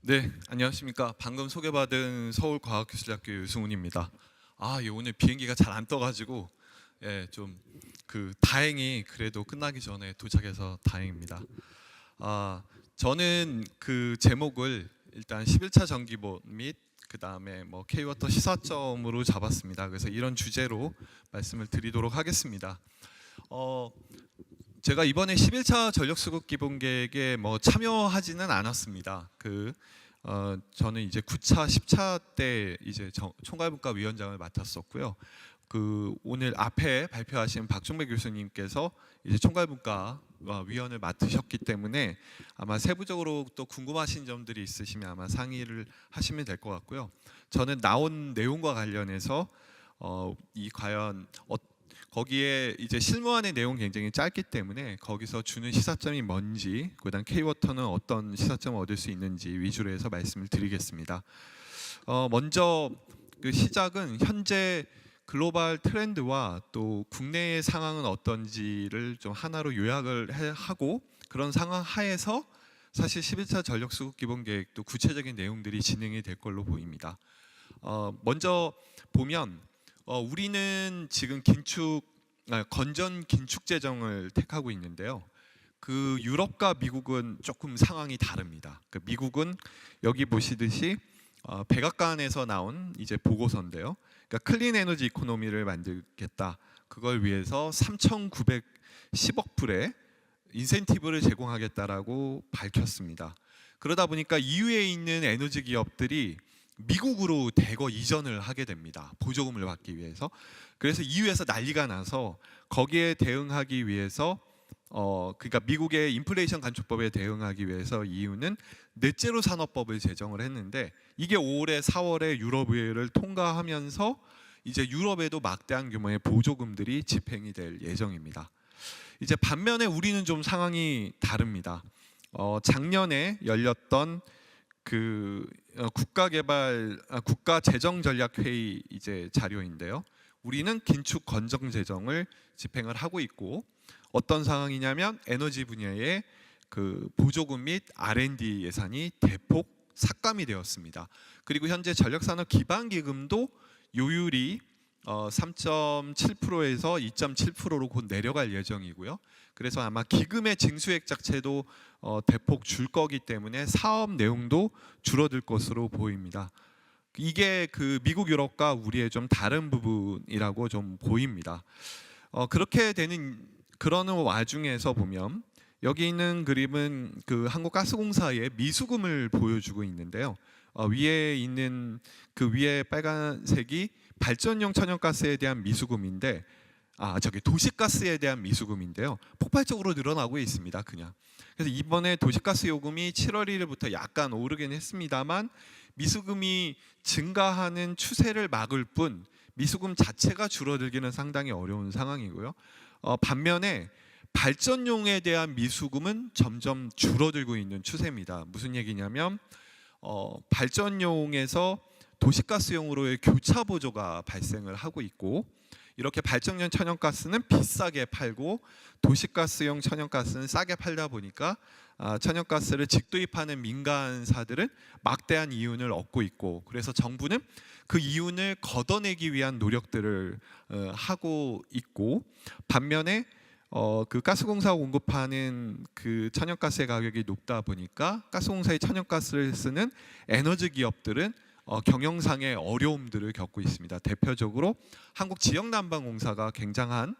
네, 안녕하십니까. 방금 소개받은 서울과학기술대학교 유승훈입니다. 오늘 비행기가 잘 안 떠가지고 좀 다행히 그래도 끝나기 전에 도착해서 다행입니다. 저는 그 제목을 일단 11차 정기보 및 그다음에 K워터 시사점으로 잡았습니다. 그래서 이런 주제로 말씀을 드리도록 하겠습니다. 제가 이번에 11차 전력수급 기본계획에 참여하지는 않았습니다. 저는 이제 9차, 10차 때 이제 총괄분과위원장을 맡았었고요. 오늘 앞에 발표하신 박종배 교수님께서 이제 총괄분과 위원을 맡으셨기 때문에 아마 세부적으로 또 궁금하신 점들이 있으시면 아마 상의를 하시면 될 것 같고요. 저는 나온 내용과 관련해서 과연 거기에 이제 실무안의 내용 굉장히 짧기 때문에 거기서 주는 시사점이 뭔지, 그다음 K워터는 어떤 시사점을 얻을 수 있는지 위주로 해서 말씀을 드리겠습니다. 먼저 그 시작은 현재 글로벌 트렌드와 또 국내의 상황은 어떤지를 좀 하나로 요약을 하고, 그런 상황 하에서 사실 11차 전력수급 기본계획도 구체적인 내용들이 진행이 될 걸로 보입니다. 먼저 보면 우리는 지금 건전 긴축 재정을 택하고 있는데요. 유럽과 미국은 조금 상황이 다릅니다. 미국은 여기 보시듯이 백악관에서 나온 이제 보고서인데요. 클린 에너지 이코노미를 만들겠다. 그걸 위해서 3,910억 불의 인센티브를 제공하겠다라고 밝혔습니다. 그러다 보니까 EU에 있는 에너지 기업들이 미국으로 대거 이전을 하게 됩니다. 보조금을 받기 위해서. 그래서 EU에서 난리가 나서 거기에 대응하기 위해서 그러니까 미국의 인플레이션 간축법에 대응하기 위해서 EU는 넷제로 산업법을 제정을 했는데, 이게 올해 4월에 유럽의회를 통과하면서 이제 유럽에도 막대한 규모의 보조금들이 집행이 될 예정입니다. 이제 반면에 우리는 좀 상황이 다릅니다. 작년에 열렸던 국가재정전략회의 이제 자료인데요. 우리는 긴축 건정 재정을 집행을 하고 있고, 어떤 상황이냐면 에너지 분야의 보조금 및 R&D 예산이 대폭 삭감이 되었습니다. 그리고 현재 전력산업 기반기금도 요율이 3.7%에서 2.7%로 곧 내려갈 예정이고요. 그래서 아마 기금의 징수액 자체도 대폭 줄 거기 때문에 사업 내용도 줄어들 것으로 보입니다. 이게 미국 유럽과 우리의 좀 다른 부분이라고 좀 보입니다. 그렇게 되는 그러는 와중에서 보면 여기 있는 그림은 한국가스공사의 미수금을 보여주고 있는데요. 위에 있는 위에 빨간색이 발전용 천연가스에 대한 미수금인데, 도시가스에 대한 미수금인데요. 폭발적으로 늘어나고 있습니다. 그래서 이번에 도시가스 요금이 7월 1일부터 약간 오르긴 했습니다만, 미수금이 증가하는 추세를 막을 뿐 미수금 자체가 줄어들기는 상당히 어려운 상황이고요. 반면에 발전용에 대한 미수금은 점점 줄어들고 있는 추세입니다. 무슨 얘기냐면 발전용에서 도시가스용으로의 교차 보조가 발생을 하고 있고, 이렇게 발전용 천연가스는 비싸게 팔고 도시가스용 천연가스는 싸게 팔다 보니까 천연가스를 직도입하는 민간사들은 막대한 이윤을 얻고 있고, 그래서 정부는 그 이윤을 걷어내기 위한 노력들을 하고 있고, 반면에 가스공사가 공급하는 천연가스의 가격이 높다 보니까 가스공사의 천연가스를 쓰는 에너지 기업들은 경영상의 어려움들을 겪고 있습니다. 대표적으로 한국지역난방공사가 굉장한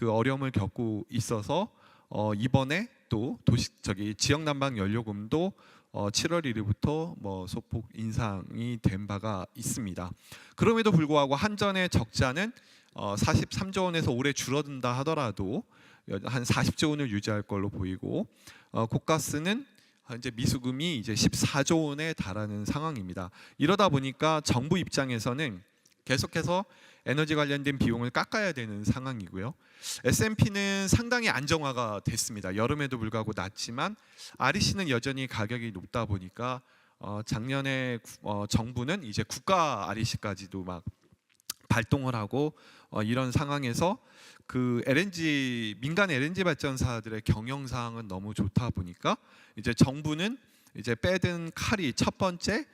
어려움을 겪고 있어서 이번에 또 지역난방 연료금도 7월 1일부터 소폭 인상이 된 바가 있습니다. 그럼에도 불구하고 한전의 적자는 43조 원에서 올해 줄어든다 하더라도 한 40조 원을 유지할 걸로 보이고, 고가스는 현재 미수금이 이제 14조 원에 달하는 상황입니다. 이러다 보니까 정부 입장에서는 계속해서 에너지 관련된 비용을 깎아야 되는 상황이고요. S&P는 상당히 안정화가 됐습니다. 여름에도 불구하고 낮지만 REC는 여전히 가격이 높다 보니까 작년에 정부는 이제 국가 REC까지도 막 발동을 하고 이런 상황에서 LNG 민간 LNG 발전사들의 경영 상황은 너무 좋다 보니까 이제 정부는 이제 빼든 칼이 첫 번째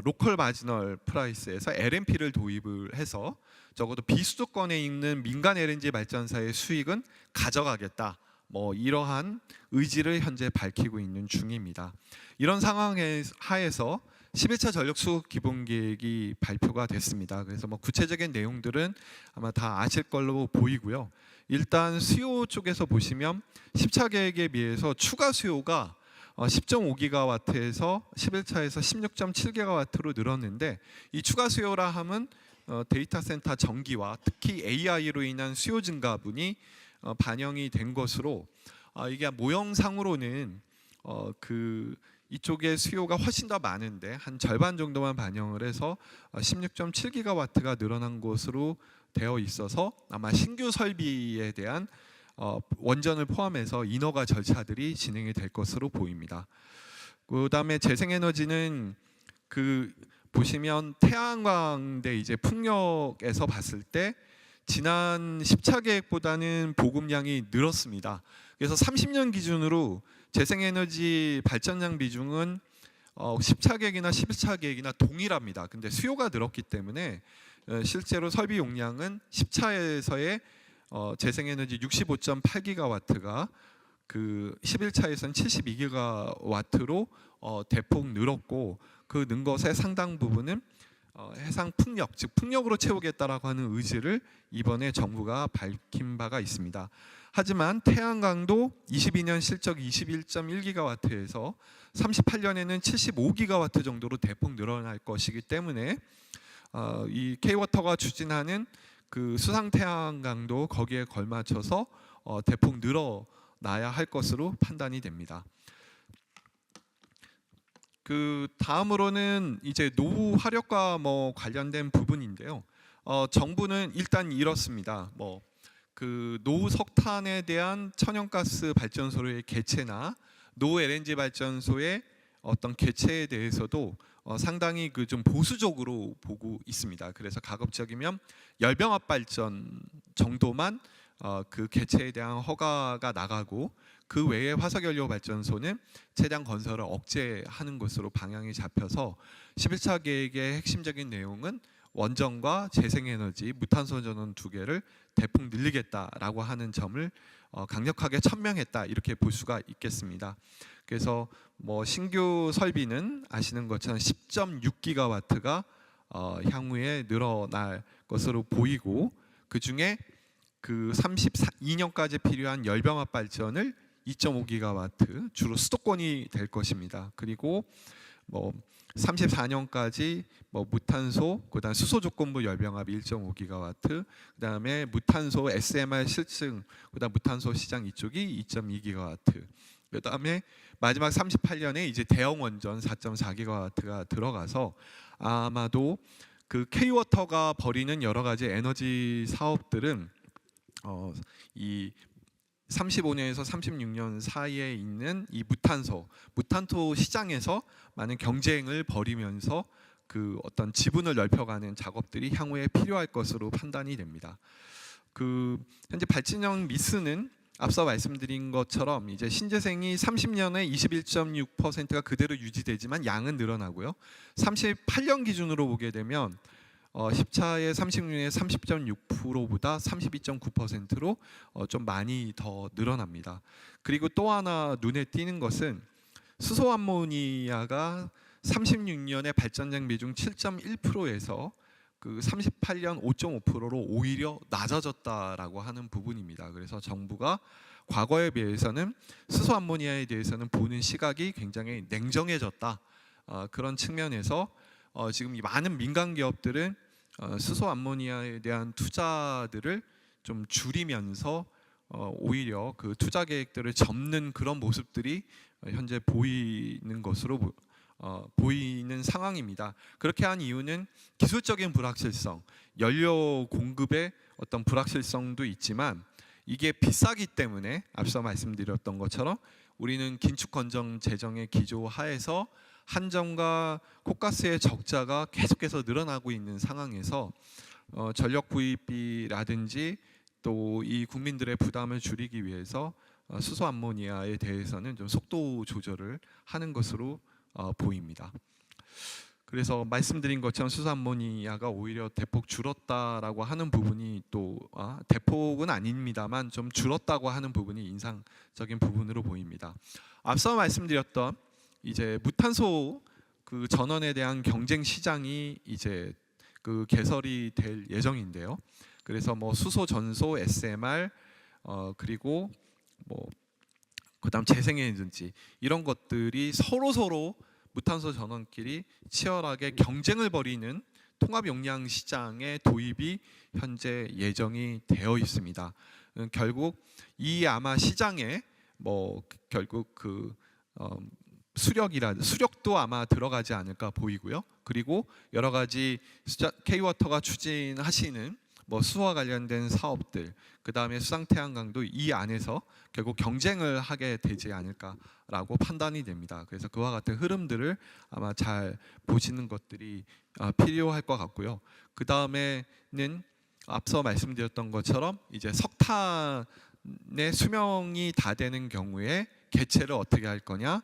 로컬 마지널 프라이스에서 LMP를 도입을 해서 적어도 비수도권에 있는 민간 LNG 발전사의 수익은 가져가겠다. 뭐 이러한 의지를 현재 밝히고 있는 중입니다. 이런 상황에 하에서 11차 전력 수급 기본 계획이 발표가 됐습니다. 그래서 뭐 구체적인 내용들은 아마 다 아실 걸로 보이고요. 일단 수요 쪽에서 보시면 10차 계획에 비해서 추가 수요가 10.5기가와트에서 11차에서 16.7기가와트로 늘었는데, 이 추가 수요라 함은 데이터 센터 전기와 특히 AI로 인한 수요 증가분이 반영이 된 것으로, 이게 모형상으로는 이쪽의 수요가 훨씬 더 많은데 한 절반 정도만 반영을 해서 16.7기가와트가 늘어난 것으로 되어 있어서 아마 신규 설비에 대한 원전을 포함해서 인허가 절차들이 진행이 될 것으로 보입니다. 그다음에 재생에너지는 보시면 태양광 대 이제 풍력에서 봤을 때 지난 10차 계획보다는 보급량이 늘었습니다. 그래서 30년 기준으로 재생에너지 발전량 비중은 10차 계획이나 11차 계획이나 동일합니다. 근데 수요가 늘었기 때문에 실제로 설비 용량은 10차에서의 재생에너지 65.8기가와트가 11차에서는 72기가와트로 대폭 늘었고, 그 는 것의 상당 부분은 해상 풍력, 즉 풍력으로 채우겠다라고 하는 의지를 이번에 정부가 밝힌 바가 있습니다. 하지만 태양광도 22년 실적 21.1기가와트에서 38년에는 75기가와트 정도로 대폭 늘어날 것이기 때문에 이 K워터가 추진하는 수상 태양광도 거기에 걸맞춰서 대폭 늘어나야 할 것으로 판단이 됩니다. 다음으로는 이제 노후 화력과 관련된 부분인데요. 정부는 일단 이렇습니다. 노후 석탄에 대한 천연가스 발전소의 개최나 노후 LNG 발전소의 어떤 개최에 대해서도 상당히 좀 보수적으로 보고 있습니다. 그래서 가급적이면 열병합 발전 정도만 개최에 대한 허가가 나가고, 그 외에 화석연료 발전소는 최대한 건설을 억제하는 것으로 방향이 잡혀서 11차 계획의 핵심적인 내용은 원전과 재생에너지, 무탄소 전원 두 개를 대폭 늘리겠다라고 하는 점을 강력하게 천명했다, 이렇게 볼 수가 있겠습니다. 그래서 신규 설비는 아시는 것처럼 10.6기가와트가 향후에 늘어날 것으로 보이고, 그 중에 32년까지 필요한 열병합 발전을 2.5기가와트 주로 수도권이 될 것입니다. 그리고 34년까지 무탄소, 그다음 수소 조건부 열병합 1.5기가와트, 그다음에 무탄소 SMR 실증, 그다음 무탄소 시장 이쪽이 2.2기가와트, 그다음에 마지막 38년에 이제 대형 원전 4.4기가와트가 들어가서 아마도 K워터가 벌이는 여러 가지 에너지 사업들은 이 35년에서 36년 사이에 있는 이 무탄소 시장에서 많은 경쟁을 벌이면서 어떤 지분을 넓혀가는 작업들이 향후에 필요할 것으로 판단이 됩니다. 현재 발진형 미스는 앞서 말씀드린 것처럼 이제 신재생이 30년에 21.6%가 그대로 유지되지만 양은 늘어나고요. 38년 기준으로 보게 되면 10차의 36년의 30.6%보다 32.9%로 좀 많이 더 늘어납니다. 그리고 또 하나 눈에 띄는 것은 수소 암모니아가 36년의 발전량 비중 7.1%에서 38년 5.5%로 오히려 낮아졌다라고 하는 부분입니다. 그래서 정부가 과거에 비해서는 수소 암모니아에 대해서는 보는 시각이 굉장히 냉정해졌다. 그런 측면에서 지금 이 많은 민간 기업들은 수소 암모니아에 대한 투자들을 좀 줄이면서 오히려 투자 계획들을 접는 그런 모습들이 현재 보이는 것으로 보이는 상황입니다. 그렇게 한 이유는 기술적인 불확실성, 연료 공급의 어떤 불확실성도 있지만, 이게 비싸기 때문에 앞서 말씀드렸던 것처럼 우리는 긴축 건전 재정의 기조 하에서 한전과 코가스의 적자가 계속해서 늘어나고 있는 상황에서 전력 구입비라든지 또 이 국민들의 부담을 줄이기 위해서 수소 암모니아에 대해서는 좀 속도 조절을 하는 것으로 보입니다. 그래서 말씀드린 것처럼 수소 암모니아가 오히려 대폭 줄었다라고 하는 부분이 또 대폭은 아닙니다만 좀 줄었다고 하는 부분이 인상적인 부분으로 보입니다. 앞서 말씀드렸던 이제 무탄소 그 전원에 대한 경쟁 시장이 이제 그 개설이 될 예정인데요. 그래서 뭐 수소 전소, SMR 그리고 뭐 그다음 재생에너지 이런 것들이 서로 무탄소 전원끼리 치열하게 경쟁을 벌이는 통합 용량 시장의 도입이 현재 예정이 되어 있습니다. 결국 이 아마 시장에 뭐 결국 그 수력도 아마 들어가지 않을까 보이고요. 그리고 여러 가지 K-워터가 추진하시는 뭐 수와 관련된 사업들, 그 다음에 수상태양광도 이 안에서 결국 경쟁을 하게 되지 않을까라고 판단이 됩니다. 그래서 그와 같은 흐름들을 아마 잘 보시는 것들이 필요할 것 같고요. 그 다음에는 앞서 말씀드렸던 것처럼 이제 석탄의 수명이 다 되는 경우에 개체를 어떻게 할 거냐,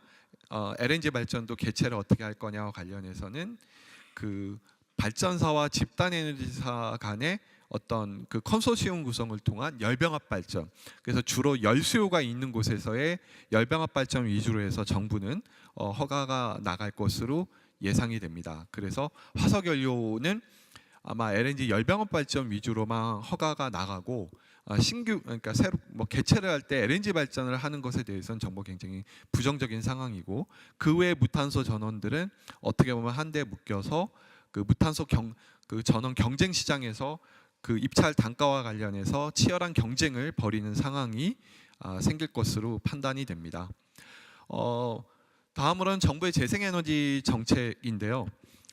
LNG 발전도 개체를 어떻게 할 거냐와 관련해서는 그 발전사와 집단 에너지사 간의 어떤 그 컨소시엄 구성을 통한 열병합 발전, 그래서 주로 열수요가 있는 곳에서의 열병합 발전 위주로 해서 정부는 허가가 나갈 것으로 예상이 됩니다. 그래서 화석연료는 아마 LNG 열병합 발전 위주로만 허가가 나가고 신규 그러니까 새로 뭐 개최를 할 때 LNG 발전을 하는 것에 대해서는 정보 굉장히 부정적인 상황이고, 그 외 무탄소 전원들은 어떻게 보면 한데 묶여서 그 무탄소 그 전원 경쟁 시장에서 그 입찰 단가와 관련해서 치열한 경쟁을 벌이는 상황이 생길 것으로 판단이 됩니다. 다음으로는 정부의 재생에너지 정책인데요.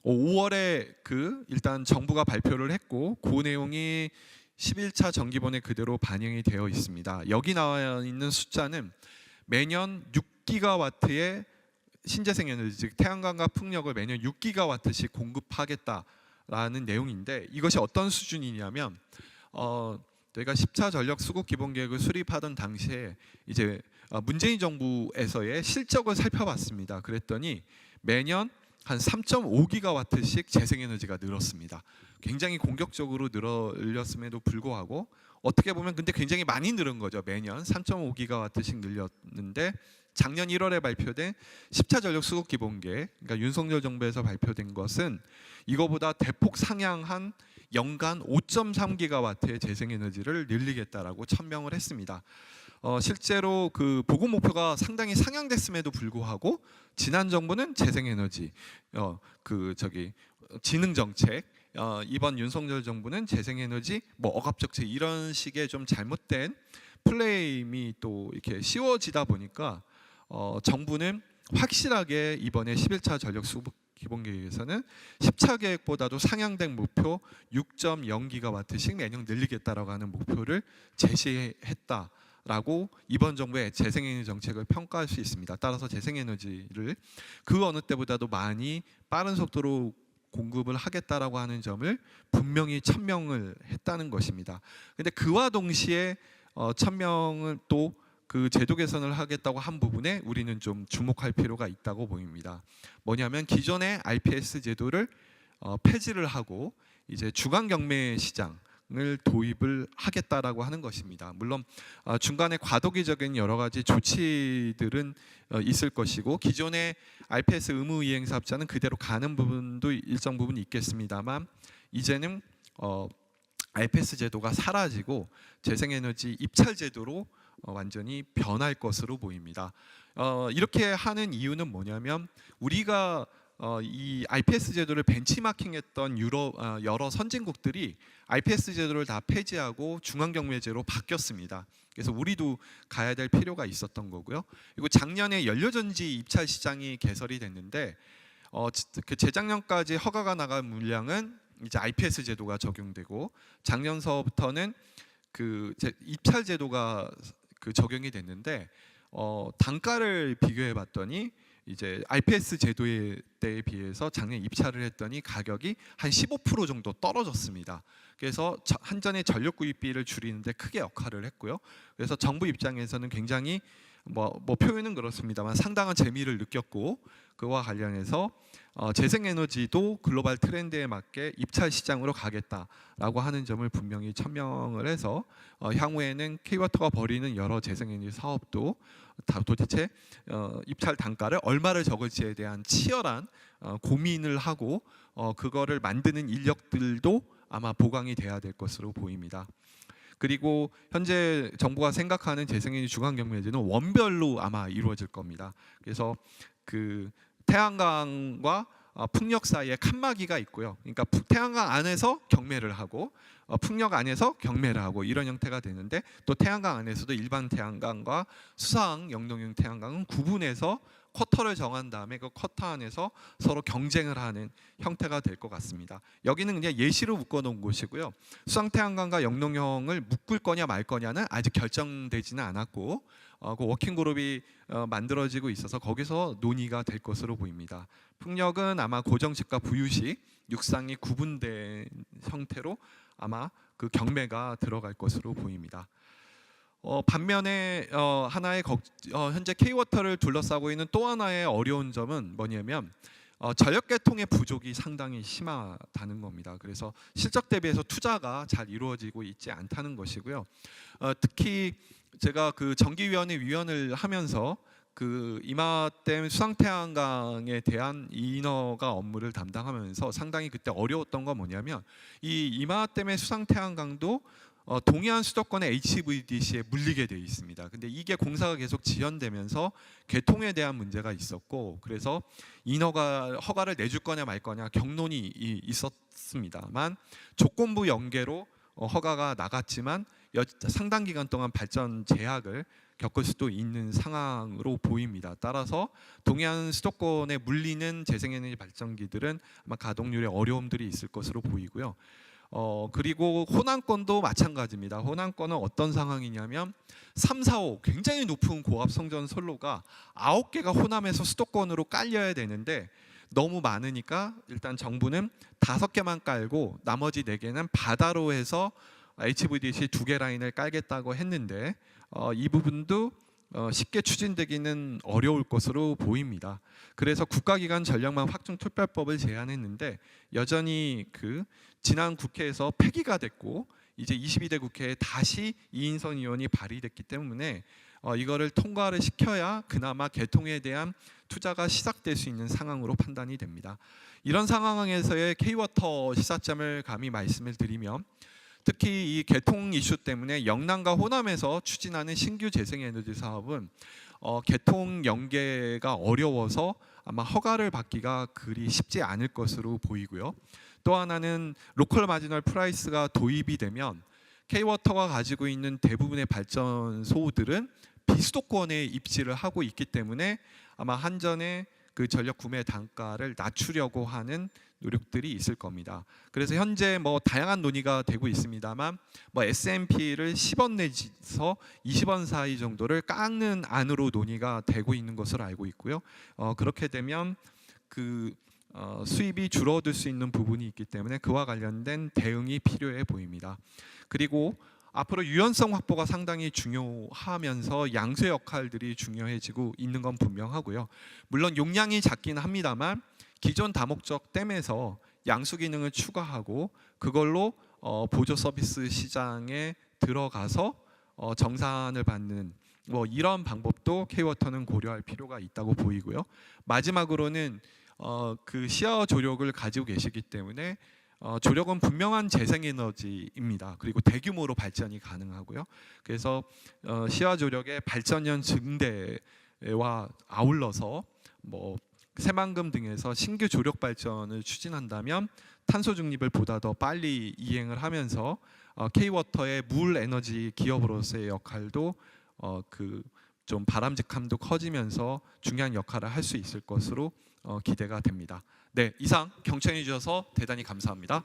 5월에 그 일단 정부가 발표를 했고 그 내용이 11차 정기본에 그대로 반영이 되어 있습니다. 여기 나와 있는 숫자는 매년 6기가와트의 신재생 에너지, 즉 태양광과 풍력을 매년 6기가와트씩 공급하겠다라는 내용인데, 이것이 어떤 수준이냐면 저희가 10차 전력 수급 기본 계획을 수립하던 당시에 이제 문재인 정부에서의 실적을 살펴봤습니다. 그랬더니 매년 한 3.5기가와트씩 재생에너지가 늘었습니다. 굉장히 공격적으로 늘었음에도 불구하고 어떻게 보면 근데 굉장히 많이 늘은 거죠. 매년 3.5기가와트씩 늘렸는데 작년 1월에 발표된 10차 전력 수급 기본 계획, 그러니까 윤석열 정부에서 발표된 것은 이거보다 대폭 상향한 연간 5.3기가와트의 재생에너지를 늘리겠다라고 천명을 했습니다. 실제로 그 보고 목표가 상당히 상향됐음에도 불구하고 지난 정부는 재생에너지, 지능 정책, 이번 윤석열 정부는 재생에너지, 뭐 억압정책 이런 식의 좀 잘못된 플레임이 또 이렇게 씌워지다 보니까 정부는 확실하게 이번에 11차 전력 수급 기본 계획에서는 10차 계획보다도 상향된 목표 6.0기가와트씩 매년 늘리겠다라고 하는 목표를 제시했다라고 이번 정부의 재생에너지 정책을 평가할 수 있습니다. 따라서 재생에너지를 그 어느 때보다도 많이 빠른 속도로 공급을 하겠다라고 하는 점을 분명히 천명을 했다는 것입니다. 근데 그와 동시에 천명을 또 그 제도 개선을 하겠다고 한 부분에 우리는 좀 주목할 필요가 있다고 보입니다. 뭐냐면 기존의 RPS 제도를 폐지를 하고 이제 주간 경매 시장을 도입을 하겠다라고 하는 것입니다. 물론 중간에 과도기적인 여러 가지 조치들은 있을 것이고 기존의 RPS 의무 이행 사업자는 그대로 가는 부분도 일정 부분 있겠습니다만, 이제는 RPS 제도가 사라지고 재생에너지 입찰 제도로 완전히 변할 것으로 보입니다. 이렇게 하는 이유는 뭐냐면 우리가 이 RPS 제도를 벤치마킹했던 여러 선진국들이 RPS 제도를 다 폐지하고 중앙경매제로 바뀌었습니다. 그래서 우리도 가야 될 필요가 있었던 거고요. 그리고 작년에 연료전지 입찰 시장이 개설이 됐는데 그 재작년까지 허가가 나간 물량은 이제 RPS 제도가 적용되고 작년서부터는 그 입찰 제도가 그 적용이 됐는데 단가를 비교해 봤더니 이제 RPS 제도에 때에 비해서 작년 입찰을 했더니 가격이 한 15% 정도 떨어졌습니다. 그래서 한전의 전력 구입비를 줄이는데 크게 역할을 했고요. 그래서 정부 입장에서는 굉장히 뭐 표현은 그렇습니다만 상당한 재미를 느꼈고, 그와 관련해서 재생에너지도 글로벌 트렌드에 맞게 입찰 시장으로 가겠다라고 하는 점을 분명히 천명을 해서 향후에는 K워터가 벌이는 여러 재생에너지 사업도 도대체 입찰 단가를 얼마를 적을지에 대한 치열한 고민을 하고 그거를 만드는 인력들도 아마 보강이 돼야 될 것으로 보입니다. 그리고 현재 정부가 생각하는 재생에너지 중앙 경매제는 원별로 아마 이루어질 겁니다. 그래서 그 태양광과 풍력 사이에 칸막이가 있고요. 그러니까 태양광 안에서 경매를 하고 풍력 안에서 경매를 하고 이런 형태가 되는데, 또 태양광 안에서도 일반 태양광과 수상 영농용 태양광은 구분해서 쿼터를 정한 다음에 그 쿼터 안에서 서로 경쟁을 하는 형태가 될 것 같습니다. 여기는 그냥 예시로 묶어놓은 곳이고요. 수상 태양광과 영농형을 묶을 거냐 말 거냐는 아직 결정되지는 않았고 그 워킹 그룹이 만들어지고 있어서 거기서 논의가 될 것으로 보입니다. 풍력은 아마 고정식과 부유식, 육상이 구분된 형태로 아마 그 경매가 들어갈 것으로 보입니다. 반면에 하나의 현재 K워터를 둘러싸고 있는 또 하나의 어려운 점은 뭐냐면 전력 개통의 부족이 상당히 심하다는 겁니다. 그래서 실적 대비해서 투자가 잘 이루어지고 있지 않다는 것이고요. 특히 제가 그 정기위원회 위원을 하면서 그 이마댐 수상태양광에 대한 인허가 업무를 담당하면서 상당히 그때 어려웠던 건 뭐냐면, 이 이마댐의 수상태양광도 동해안 수도권의 HVDC에 물리게 돼 있습니다. 근데 이게 공사가 계속 지연되면서 개통에 대한 문제가 있었고, 그래서 허가를 내줄 거냐 말 거냐 경론이 있었습니다만 조건부 연계로 허가가 나갔지만 상당 기간 동안 발전 제약을 겪을 수도 있는 상황으로 보입니다. 따라서 동해안 수도권에 물리는 재생에너지 발전기들은 아마 가동률에 어려움들이 있을 것으로 보이고요. 그리고 호남권도 마찬가지입니다. 호남권은 어떤 상황이냐면 3, 4, 5 굉장히 높은 고압 성전 선로가 9개가 호남에서 수도권으로 깔려야 되는데 너무 많으니까 일단 정부는 5개만 깔고 나머지 4개는 바다로 해서 HVDC 2개 라인을 깔겠다고 했는데 이 부분도 쉽게 추진되기는 어려울 것으로 보입니다. 그래서 국가기관 전력망 확충 특별법을 제안했는데 여전히 그 지난 국회에서 폐기가 됐고 이제 22대 국회에 다시 이인선 의원이 발의됐기 때문에 이거를 통과를 시켜야 그나마 개통에 대한 투자가 시작될 수 있는 상황으로 판단이 됩니다. 이런 상황에서의 K워터 시사점을 감히 말씀을 드리면, 특히 이 개통 이슈 때문에 영남과 호남에서 추진하는 신규 재생에너지 사업은 개통 연계가 어려워서 아마 허가를 받기가 그리 쉽지 않을 것으로 보이고요. 또 하나는 로컬 마지널 프라이스가 도입이 되면 K워터가 가지고 있는 대부분의 발전소들은 비수도권에 입지를 하고 있기 때문에 아마 한전의 그 전력 구매 단가를 낮추려고 하는 노력들이 있을 겁니다. 그래서 현재 다양한 논의가 되고 있습니다만 S&P를 10원 내지서 20원 사이 정도를 깎는 안으로 논의가 되고 있는 것으로 알고 있고요. 그렇게 되면 그 수입이 줄어들 수 있는 부분이 있기 때문에 그와 관련된 대응이 필요해 보입니다. 그리고 앞으로 유연성 확보가 상당히 중요하면서 양수 역할들이 중요해지고 있는 건 분명하고요. 물론 용량이 작긴 합니다만 기존 다목적 댐에서 양수 기능을 추가하고 그걸로 보조 서비스 시장에 들어가서 정산을 받는 이런 방법도 K워터는 고려할 필요가 있다고 보이고요. 마지막으로는 그 시야 조력을 가지고 계시기 때문에 조력은 분명한 재생에너지입니다. 그리고 대규모로 발전이 가능하고요. 그래서 시야 조력의 발전연 증대와 아울러서 새만금 등에서 신규 조력 발전을 추진한다면 탄소 중립을 보다 더 빨리 이행을 하면서 K워터의 물 에너지 기업으로서의 역할도 좀 바람직함도 커지면서 중요한 역할을 할 수 있을 것으로 기대가 됩니다. 네, 이상 경청해 주셔서 대단히 감사합니다.